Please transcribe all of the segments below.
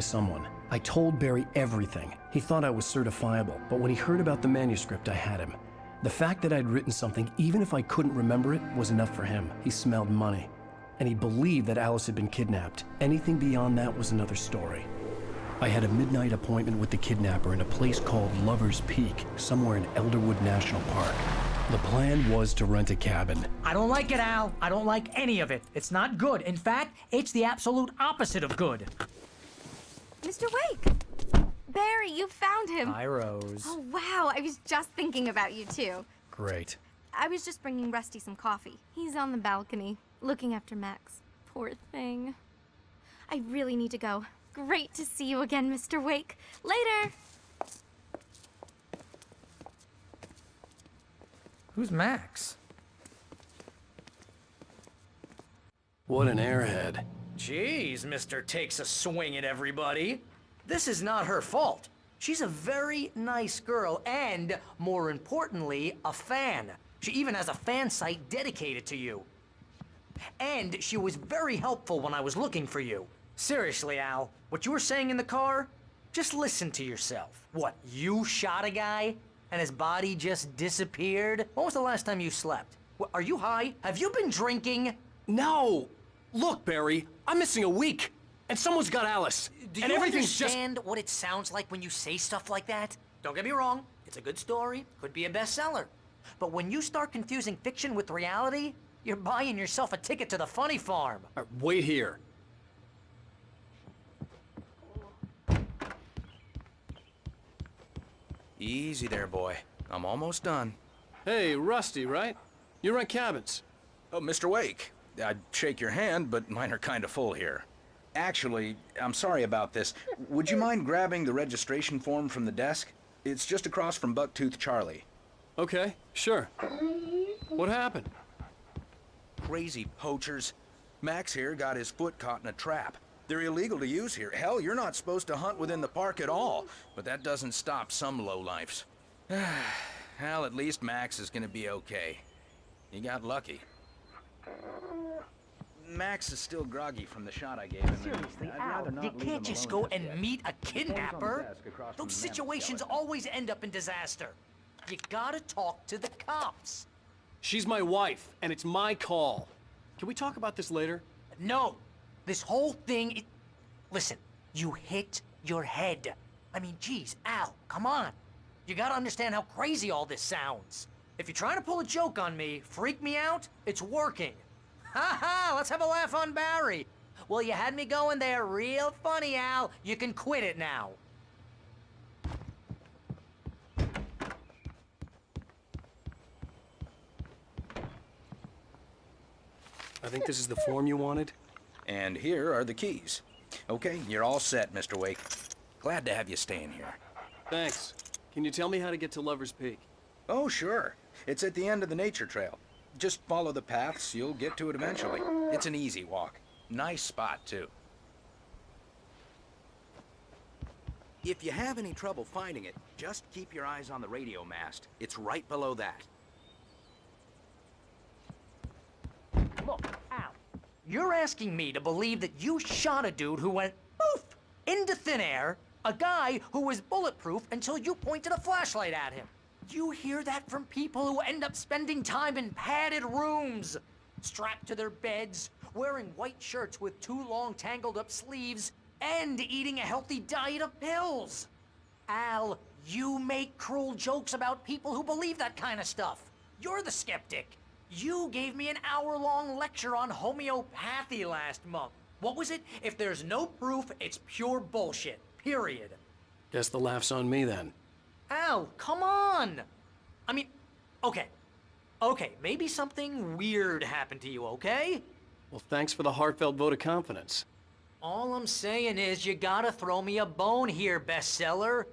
someone. I told Barry everything. He thought I was certifiable, but when he heard about the manuscript, I had him. The fact that I'd written something, even if I couldn't remember it, was enough for him. He smelled money. And he believed that Alice had been kidnapped. Anything beyond that was another story. I had a midnight appointment with the kidnapper in a place called Lover's Peak, somewhere in Elderwood National Park. The plan was to rent a cabin. I don't like it, Al. I don't like any of it. It's not good. In fact, it's the absolute opposite of good. Mr. Wake! Barry, you found him. Hi, Rose. Oh, wow. I was just thinking about you, too. Great. I was just bringing Rusty some coffee. He's on the balcony, looking after Max. Poor thing. I really need to go. Great to see you again, Mr. Wake. Later! Who's Max? What an airhead. Jeez, Mr. Takes a Swing at everybody. This is not her fault. She's a very nice girl and, more importantly, a fan. She even has a fan site dedicated to you. And she was very helpful when I was looking for you. Seriously, Al, what you were saying in the car, just listen to yourself. What, you shot a guy and his body just disappeared? When was the last time you slept? What, are you high? Have you been drinking? No! Look, Barry, I'm missing a week, and someone's got Alice. Do and you everything's understand what it sounds like when you say stuff like that? Don't get me wrong, it's a good story, could be a bestseller. But when you start confusing fiction with reality, you're buying yourself a ticket to the funny farm. Wait here. Easy there, boy. I'm almost done. Hey, Rusty, right? You rent cabins. Oh, Mr. Wake. I'd shake your hand, but mine are kind of full here. Actually, I'm sorry about this. Would you mind grabbing the registration form from the desk? It's just across from Bucktooth Charlie. Okay, sure. What happened? Crazy poachers. Max here got his foot caught in a trap. They're illegal to use here. Hell, you're not supposed to hunt within the park at all. But that doesn't stop some lowlifes. Well, at least Max is gonna be okay. He got lucky. Max is still groggy from the shot I gave him. Seriously, Al, you can't just go and meet a kidnapper. Those situations always end up in disaster. You gotta talk to the cops. She's my wife, and it's my call. Can we talk about this later? No. This whole thing, listen, you hit your head. I mean, geez, Al, come on. You gotta understand how crazy all this sounds. If you're trying to pull a joke on me, freak me out, it's working. Ha ha, let's have a laugh on Barry. Well, you had me going there real funny, Al. You can quit it now. I think this is the form you wanted. And here are the keys. Okay, you're all set, Mr. Wake. Glad to have you staying here. Thanks. Can you tell me how to get to Lover's Peak? Oh, sure. It's at the end of the nature trail. Just follow the paths, you'll get to it eventually. It's an easy walk. Nice spot, too. If you have any trouble finding it, just keep your eyes on the radio mast. It's right below that. Look, Al, you're asking me to believe that you shot a dude who went poof into thin air, a guy who was bulletproof until you pointed a flashlight at him. You hear that from people who end up spending time in padded rooms, strapped to their beds, wearing white shirts with too long tangled up sleeves, and eating a healthy diet of pills. Al, you make cruel jokes about people who believe that kind of stuff. You're the skeptic. You gave me an hour-long lecture on homeopathy last month. What was it? If there's no proof, it's pure bullshit. Period. Guess the laugh's on me then. Al, come on! I mean, okay, maybe something weird happened to you, okay? Well, thanks for the heartfelt vote of confidence. All I'm saying is you gotta throw me a bone here, bestseller.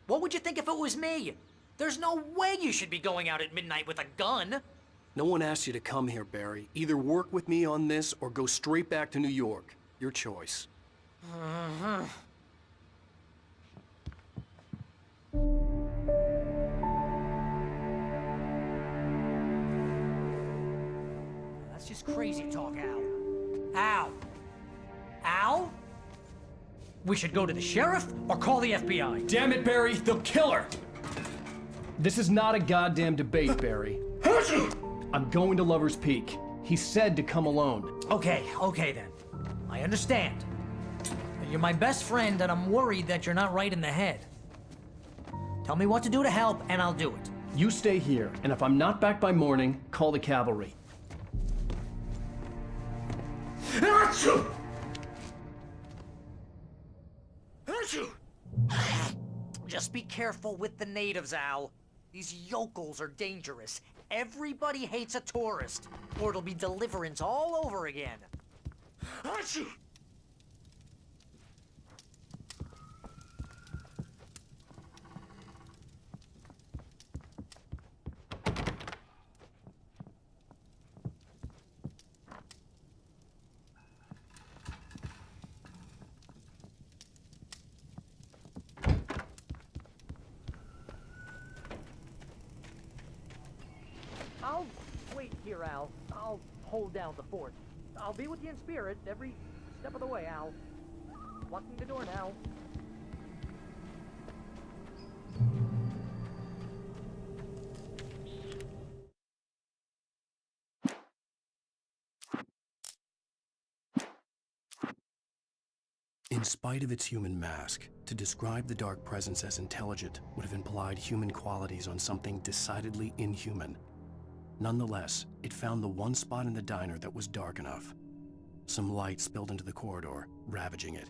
What would you think if it was me? There's no way you should be going out at midnight with a gun. No one asked you to come here, Barry. Either work with me on this or go straight back to New York. Your choice. That's just crazy talk, Al. Al? Al? We should go to the sheriff or call the FBI. Damn it, Barry, they'll kill her! This is not a goddamn debate, Barry. I'm going to Lover's Peak. He said to come alone. Okay then. I understand. You're my best friend, and I'm worried that you're not right in the head. Tell me what to do to help, and I'll do it. You stay here, and if I'm not back by morning, call the cavalry. Just be careful with the natives, Al. These yokels are dangerous. Everybody hates a tourist, or it'll be deliverance all over again. I'll wait here, Al. I'll hold down the fort. I'll be with you in spirit every step of the way, Al. Locking the door now. In spite of its human mask, to describe the dark presence as intelligent would have implied human qualities on something decidedly inhuman. Nonetheless, it found the one spot in the diner that was dark enough. Some light spilled into the corridor, ravaging it.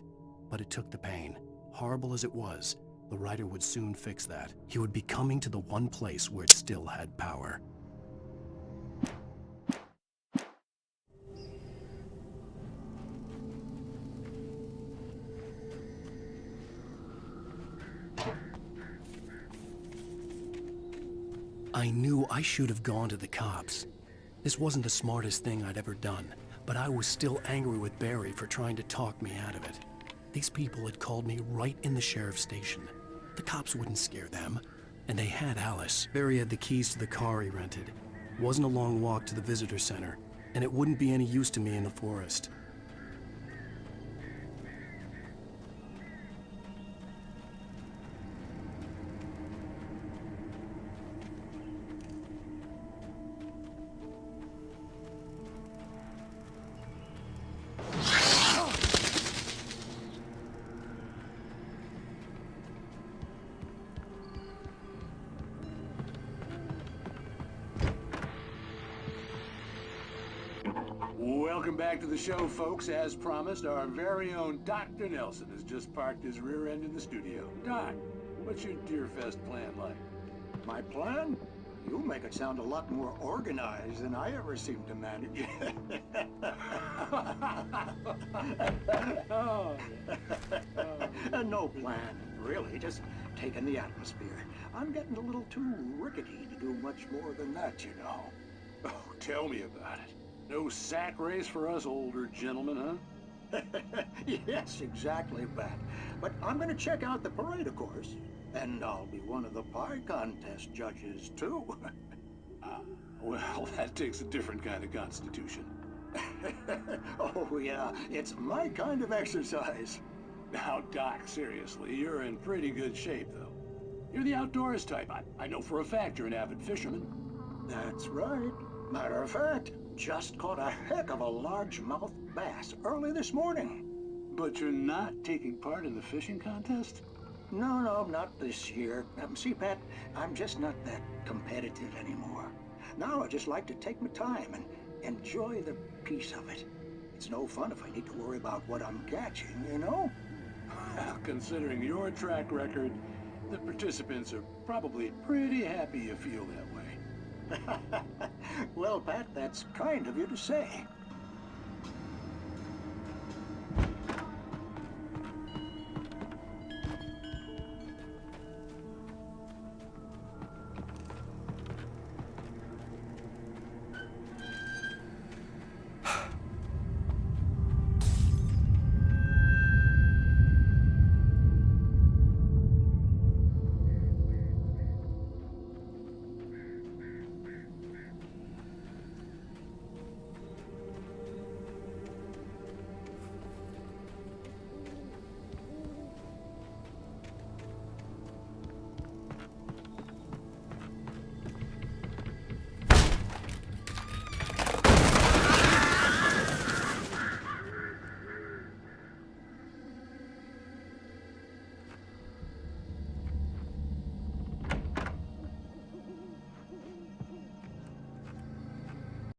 But it took the pain. Horrible as it was, the writer would soon fix that. He would be coming to the one place where it still had power. I knew I should have gone to the cops. This wasn't the smartest thing I'd ever done, but I was still angry with Barry for trying to talk me out of it. These people had called me right in the sheriff's station. The cops wouldn't scare them, and they had Alice. Barry had the keys to the car he rented. It wasn't a long walk to the visitor center, and it wouldn't be any use to me in the forest. Welcome back to the show, folks. As promised, our very own Dr. Nelson has just parked his rear end in the studio. Doc, what's your Deerfest plan like? My plan? You make it sound a lot more organized than I ever seem to manage. No plan, really, just taking the atmosphere. I'm getting a little too rickety to do much more than that, you know. Oh, tell me about it. No sack race for us older gentlemen, huh? Yes, exactly, Bat. But I'm gonna check out the parade, of course. And I'll be one of the pie contest judges, too. Well, that takes a different kind of constitution. Oh, yeah, it's my kind of exercise. Now, Doc, seriously, you're in pretty good shape, though. You're the outdoors type. I know for a fact you're an avid fisherman. That's right. Matter of fact, just caught a heck of a largemouth bass early this morning. But you're not taking part in the fishing contest? No, not this year. See, Pat, I'm just not that competitive anymore. Now I just like to take my time and enjoy the peace of it. It's no fun if I need to worry about what I'm catching, you know? Well, considering your track record, the participants are probably pretty happy you feel that way. Well, Pat, that's kind of you to say.